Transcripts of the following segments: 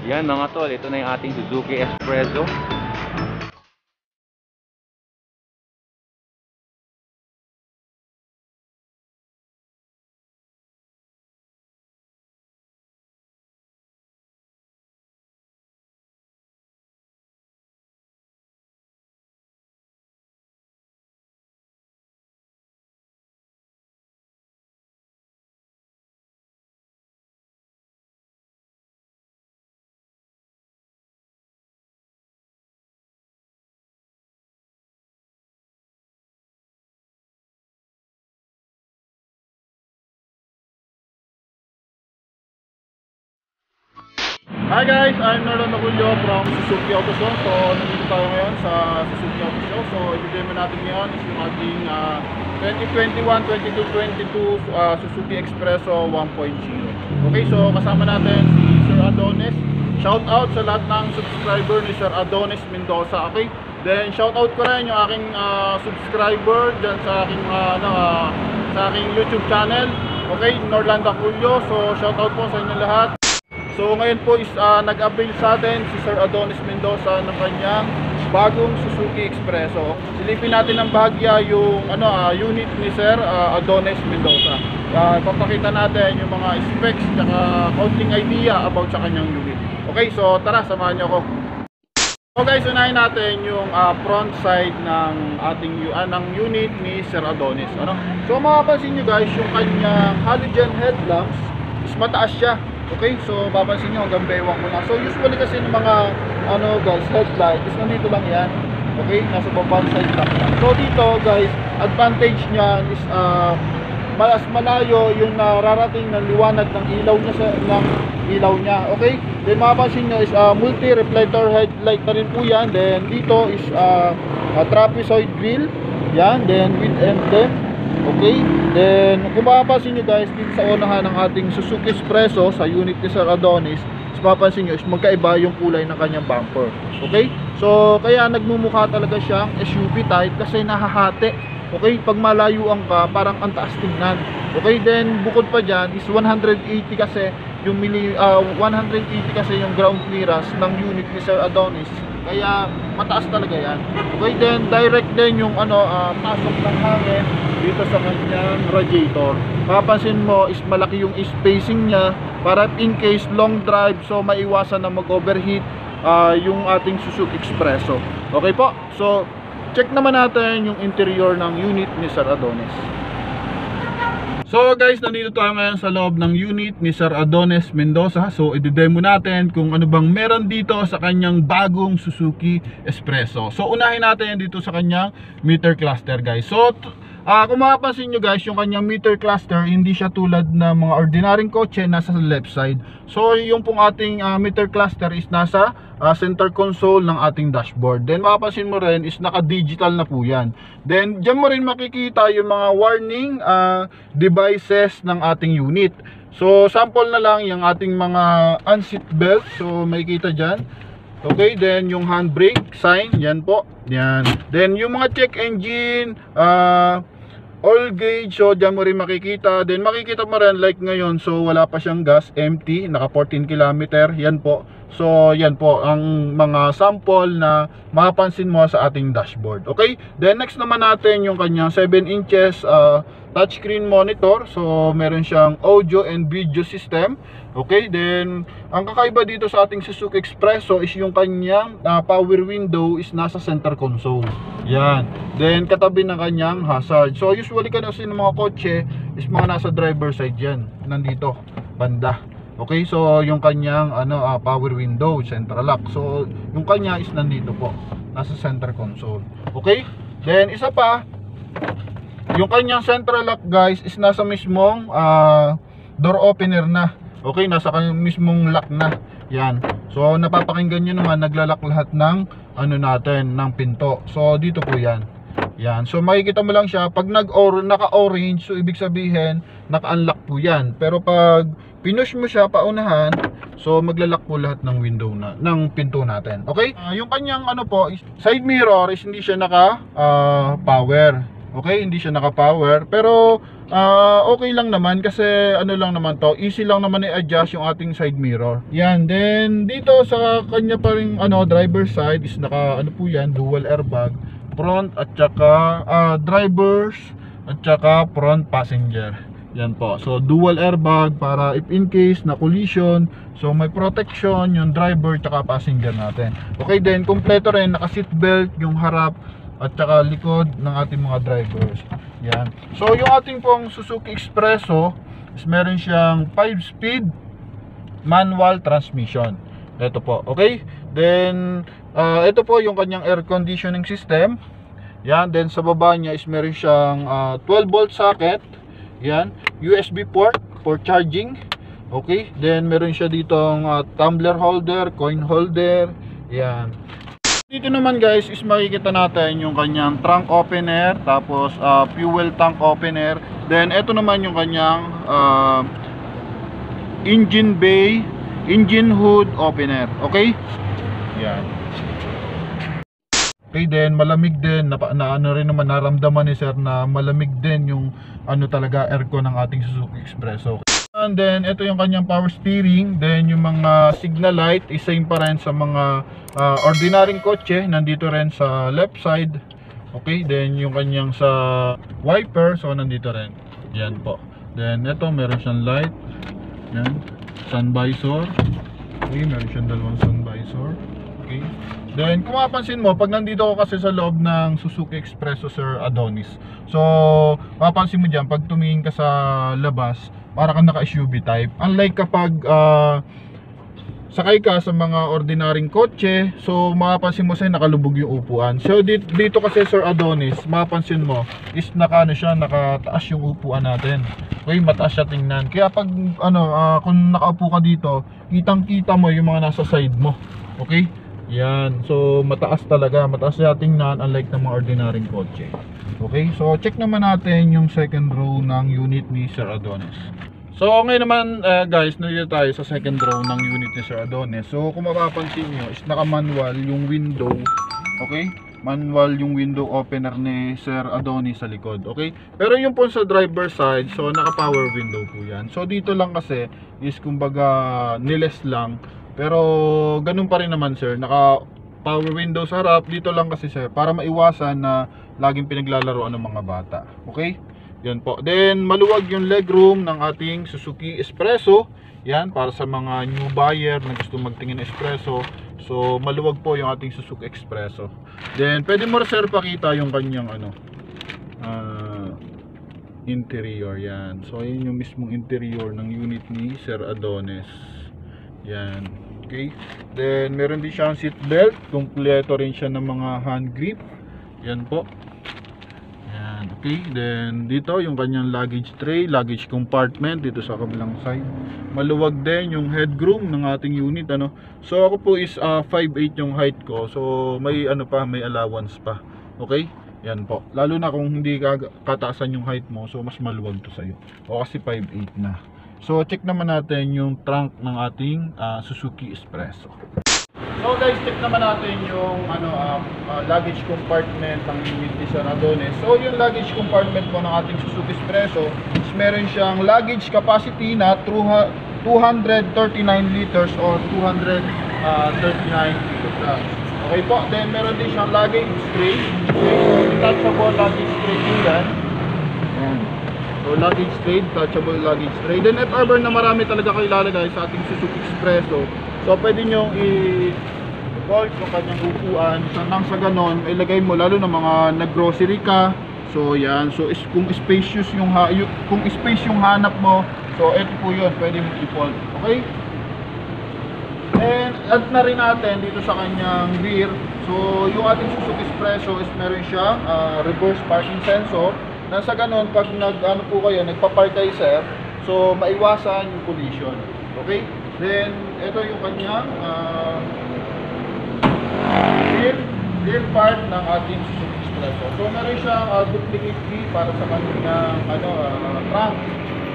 Yan mga tol, ito na yung ating Suzuki Expresso. Hi guys, I'm Norlan Nagulio from Suzuki Auto Show. So, nandito tayo ngayon sa Suzuki Auto Show. So, i-demo natin ngayon is yung ating 2021-22-22 Suzuki Expresso 1.0. Okay, so kasama natin si Sir Adonis. Shout out sa lahat ng subscriber ni Sir Adonis Mendoza. Okay, then shout out ko rin yung aking subscriber dyan sa aking, sa aking YouTube channel. Okay, Norlan Nagulio. So, shout out po sa inyo lahat. So ngayon po is nag-avail sa atin si Sir Adonis Mendoza ng kanyang bagong Suzuki Expresso. Silipin natin ng bahagya yung unit ni Sir Adonis Mendoza. Papakita natin yung mga specs at counting idea about sa kanyang unit. Okay, so tara, samahan niyo ako. So guys, unahin natin yung front side ng ating ng unit ni Sir Adonis. So mapapansin nyo guys, yung kanyang halogen headlamps is mataas siya. Okay, so papansin nyo hanggang bewang mo lang. So usually kasi ng mga guys, headlight is nandito lang yan. Okay, nasa babang side lang yan. So dito guys, advantage niya is mas malayo yung nararating ng liwanag ng ilaw niya Okay, then mapapansin nyo is multi-reflector headlight na rin po yan. Then dito is trapezoid grille. Yan, then with emblem. Okay, then kung mapapansin nyo guys, dito sa unahan ng ating Suzuki Expresso sa unit ni Sir Adonis, is mapapansin nyo is magkaiba yung kulay ng kanyang bumper. Okay, so kaya nagmumukha talaga siyang SUV type kasi nahahati. Okay, pag malayuan ka parang ang taas tingnan. Okay, then bukod pa dyan is 180 kasi yung 180 kasi yung ground clearance ng unit ni Sir Adonis, kaya mataas talaga yan. Okay, then direct din yung pasok ng hangin dito sa kanyang radiator. Mapapansin mo is malaki yung spacing niya para in case long drive, so maiwasan na mag-overheat yung ating Suzuki Expresso. Okay po, so check naman natin yung interior ng unit ni Sir Adonis. So guys, nandito tayo ngayon sa loob ng unit ni Sir Adonis Mendoza. So i-demo natin kung ano bang meron dito sa kanyang bagong Suzuki Expresso. So unahin natin dito sa kanyang meter cluster guys. So kung mapapansin nyo guys, yung kanyang meter cluster hindi siya tulad ng mga ordinaryong kotse nasa left side. So yung pong ating meter cluster is nasa center console ng ating dashboard. Then mapapansin mo rin is naka-digital na po yan. Then dyan mo rin makikita yung mga warning devices ng ating unit. So sample na lang yung ating mga unseat belt. So makikita dyan. Okay, then yung handbrake sign, yan po. Yan. Then yung mga check engine, oil gauge, so dyan mo rin makikita. Then makikita mo rin like ngayon, so wala pa siyang gas, empty, naka 14 km, yan po. So yan po ang mga sample na mapapansin mo sa ating dashboard. Okay, then next naman natin yung kanyang 7 inches touchscreen monitor. So meron siyang audio and video system. Okay, then ang kakaiba dito sa ating Suzuki Expresso is yung kanyang power window is nasa center console. Yan. Then katabi ng kanyang hazard. So usually kasi ng mga kotse is mga nasa driver side yan, nandito banda. Okay, so yung kanyang power window, central lock. So yung kanya is nandito po, nasa center console. Okay? Then isa pa, yung kanyang central lock guys is nasa mismong door opener na. Okay, nasa mismong lock na. Yan. So napapakinggan nyo naman, naglalak lahat ng natin ng pinto. So dito po yan. Yan. So makikita mo lang siya pag naka-orange, so ibig sabihin naka-unlock po yan. Pero pag pinush mo siya paunahan, so maglalak po lahat ng window ng pinto natin. Okay? Yung kanyang po, side mirror is hindi siya naka power. Okay, hindi siya naka-power, pero okay lang naman kasi ano lang naman to, easy lang naman i-adjust yung ating side mirror. Yan, then dito sa kanya pa ring driver side is naka ano po yan, dual airbag, front at saka drivers at saka front passenger. Yan po. So dual airbag para if in case na collision, so may protection yung driver at saka passenger natin. Okay, then kompleto rin naka seat belt yung harap at saka likod ng ating mga drivers. Yan. So yung ating pong Suzuki Expresso is meron siyang 5-speed manual transmission. Ito po, okay? Then ito po yung kanyang air conditioning system. Yan, then sa baba niya is meron siyang 12 volt socket. Yan, USB port for charging. Okay, then meron siya ditong tumbler holder, coin holder. Yan. Dito naman guys is makikita natin yung kanyang trunk opener, tapos fuel tank opener. Then ito naman yung kanyang engine bay, engine hood opener. Okay? Yan. Okay, then malamig din na ano rin naman naramdaman ni sir na malamig din yung talaga aircon ng ating Suzuki Expresso. And then ito yung kanyang power steering, then yung mga signal light is same pa rin sa mga ordinaryong kotse, nandito rin sa left side. Okay, then yung kanyang sa wiper, so nandito rin. Yan po. Then ito meron siyang light. Yan, sun visor. Okay, meron siyang dalawang sun visor. Okay. Then kung mapapansin mo, pag nandito ako kasi sa loob ng Suzuki Expresso Sir Adonis, so mapapansin mo dyan, pag tumingin ka sa labas, para kang naka SUV type. Unlike kapag sakay ka sa mga ordinaryong kotse, so mapapansin mo sa'yo nakalubog yung upuan. So dito kasi Sir Adonis, mapapansin mo is nakataas yung upuan natin. Okay, mataas siya tingnan. Kaya pag kung nakaupo ka dito, kitang-kita mo yung mga nasa side mo. Okay? Yan, so mataas talaga, mataas siya tingnan unlike ng mga ordinaryong kotse. Okay, so check naman natin yung second row ng unit ni Sir Adonis. So ngayon naman guys, nandito tayo sa second row ng unit ni Sir Adonis. So kung mapapansin nyo is naka-manual yung window. Okay, manual yung window opener ni Sir Adonis sa likod. Okay, pero yung po sa driver side, so naka-power window po yan. So dito lang kasi is kumbaga niles lang. Pero ganun pa rin naman sir, naka power window sa harap. Dito lang kasi sir, para maiwasan na laging pinaglalaroan ng mga bata. Okay? Yan po. Then maluwag yung legroom ng ating Suzuki Expresso. Yan, para sa mga new buyer na gusto magtingin ng Expresso. So maluwag po yung ating Suzuki Expresso. Then pwede mo sir pakita yung kanyang interior. Yan. So yun yung mismong interior ng unit ni Sir Adonis. Yan. Okay. Then meron din siyang seat belt. Kumpleto rin siya ng mga hand grip. Yan po. Yan. Okay. Then dito yung kanyang luggage tray, luggage compartment dito sa kabilang side. Maluwag din yung headroom ng ating unit So ako po is 5'8" yung height ko. So may may allowance pa. Okay? Yan po. Lalo na kung hindi kataasan yung height mo, so mas maluwag to sa iyo. O kasi 5'8" na. So check naman natin yung trunk ng ating Suzuki Expresso. So guys, check naman natin yung luggage compartment ng unit ni Sir Adonis. So yung luggage compartment po ng ating Suzuki Expresso is meron siyang luggage capacity na 239 liters or 239 kilograms. Okay po, then meron din siyang luggage tray. Detachable luggage tray yan. So luggage tray, detachable luggage tray. Then if ever na marami talaga kayo ilalagay sa ating Suzuki Expresso, so pwede nyo i-fold yung kanyang upuan. So nang sa ganon, ilagay mo lalo na mga nag-grocery ka. So yan, so kung spacious yung hanap mo, so ito po yun, pwede mo i-fold. Okay? And add na rin natin dito sa kanyang rear. So yung ating Suzuki Expresso is meron siyang reverse parking sensor. Nasa ganun, pag nagpa-park kayo sir, so maiwasan yung collision. Okay? Then, ito yung kanyang rear part ng ating Suzuki Expresso. So, meron siyang duplicate key para sa kanyang trunk.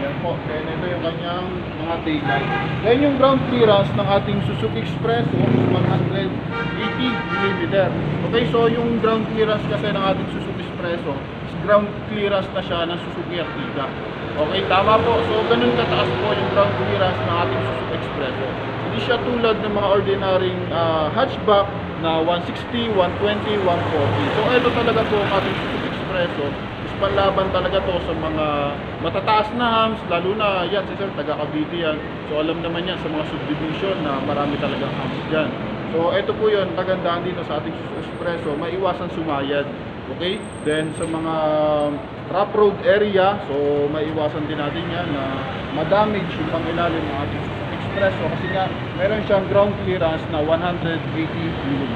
Yan po. Then, ito yung kanyang mga taillight. Then, yung ground clearance ng ating Suzuki Expresso is 180 mm. Okay? So, yung ground clearance kasi ng ating Suzuki Expresso Expresso is ground clearance na siya ng Suzuki Ertiga. Okay, tama po. So ganun kataas po yung ground clearance ng ating Suzuki Expresso. Hindi siya tulad ng mga ordinaryong hatchback na 160, 120, 140. So ito talaga po ang ating Suzuki Expresso. Panlaban talaga to sa mga matataas na hams, lalo na yan si sir, taga Cavite yan. So alam naman yan sa mga subdivision na marami talagang hams dyan. So ito po yun, kagandahan dito sa ating Suzuki Expresso, maiwasan sumayad. Okay? Then sa mga rough road area, so maiwasan din natin yan na madamage yung pangilalim ng ating Suzuki Expresso kasi nga meron siyang ground clearance na 180 mm.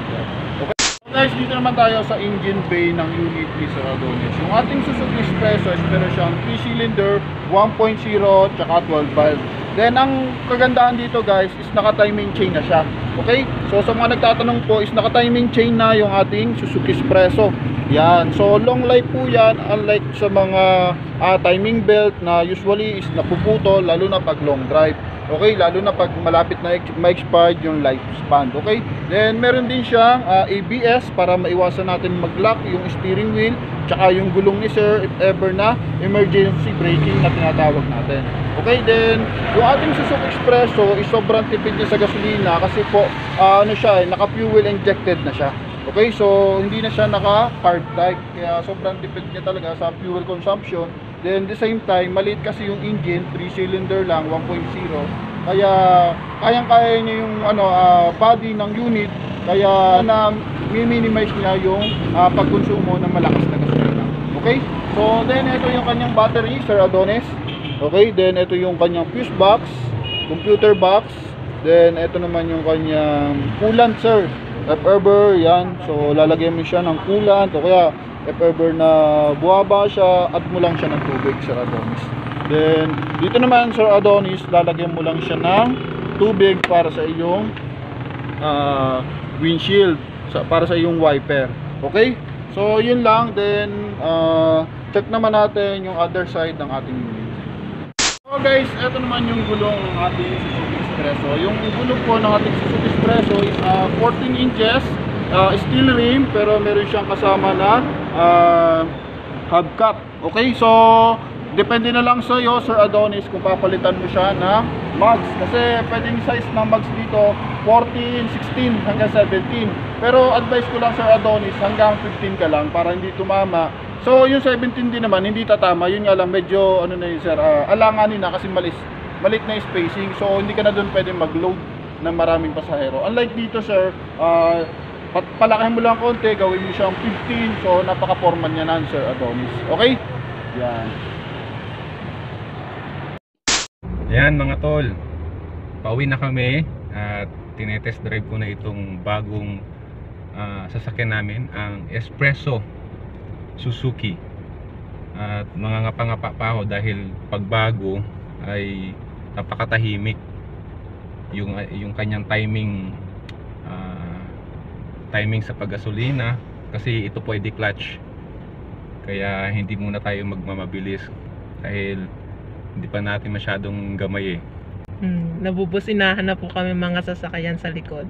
Okay? Guys, dito naman tayo sa engine bay ng unit ni Sir Adonis. Yung ating Suzuki Expresso is meron siyang 3-cylinder, 1.0, tsaka 12 valve. Then ang kagandahan dito guys is naka-timing chain na siya. Okay? So sa mga nagtatanong po is naka-timing chain na yung ating Suzuki Expresso. Yan. So long life po yan, unlike sa mga timing belt na usually is napuputol lalo na pag long drive. Okay, lalo na pag malapit na ma-expired yung lifespan. Okay, then meron din siyang ABS para maiwasan natin mag-lock yung steering wheel tsaka yung gulong ni sir if ever na emergency braking na tinatawag natin. Okay, then yung ating Suzuki Expresso is sobrang tipid niya sa gasolina kasi po ano siya, naka-fuel injected na siya. Okay, so hindi na siya naka-carb type kaya sobrang tipid niya talaga sa fuel consumption. Then the same time, maliit kasi yung engine, 3-cylinder lang, 1.0. Kaya kayang-kaya niya yung body ng unit, kaya na minimize niya yung pagkonsumo ng malakas na gasolina. Okay? So then ito yung kanyang battery, Sir Adonis. Okay, then ito yung kanyang fuse box, computer box. Then ito naman yung kanyang coolant, sir. If ever, yan. So lalagyan mo siya ng coolant o kaya if ever na buwaba siya at mo lang siya ng tubig, Sir Adonis. Then dito naman, Sir Adonis, lalagyan mo lang siya ng tubig para sa iyong windshield, para sa iyong wiper. Okay? So yun lang. Then check naman natin yung other side ng ating unit. So guys, ito naman yung gulong ng ating Suzuki Expresso. Yung gulong po ng ating Suzuki Expresso is 14 inches steel rim, pero meron siyang kasama na hubcap. Okay, so depende na lang sa iyo, Sir Adonis, kung papalitan mo siya ng mugs. Kasi pwedeng size ng mugs dito 14, 16 hanggang 17. Pero advice ko lang, Sir Adonis, hanggang 15 ka lang para hindi tumama. So yung 17 din naman hindi tatama. Yun nga lang, medyo ano na yun, sir, alanganin na kasi malit na yung spacing. So hindi ka na doon pwedeng mag-load ng maraming pasahero. Unlike dito, sir, palakihin mo lang konti, gawin mo siyang 15. So napaka-forman niya na, Sir Adonis. Okay? Yan. Yan mga tol, pauwi na kami at tinetest drive ko na itong bagong sasakyan namin, ang Expresso Suzuki. At mangangapa-ngapa pa ako dahil pagbago ay napakatahimik yung kanyang timing sa paggasolina, kasi ito po ay clutch, kaya hindi muna tayo magmamabilis dahil hindi pa natin masyadong gamay eh. Nabubusinahan na po kami mga sasakyan sa likod.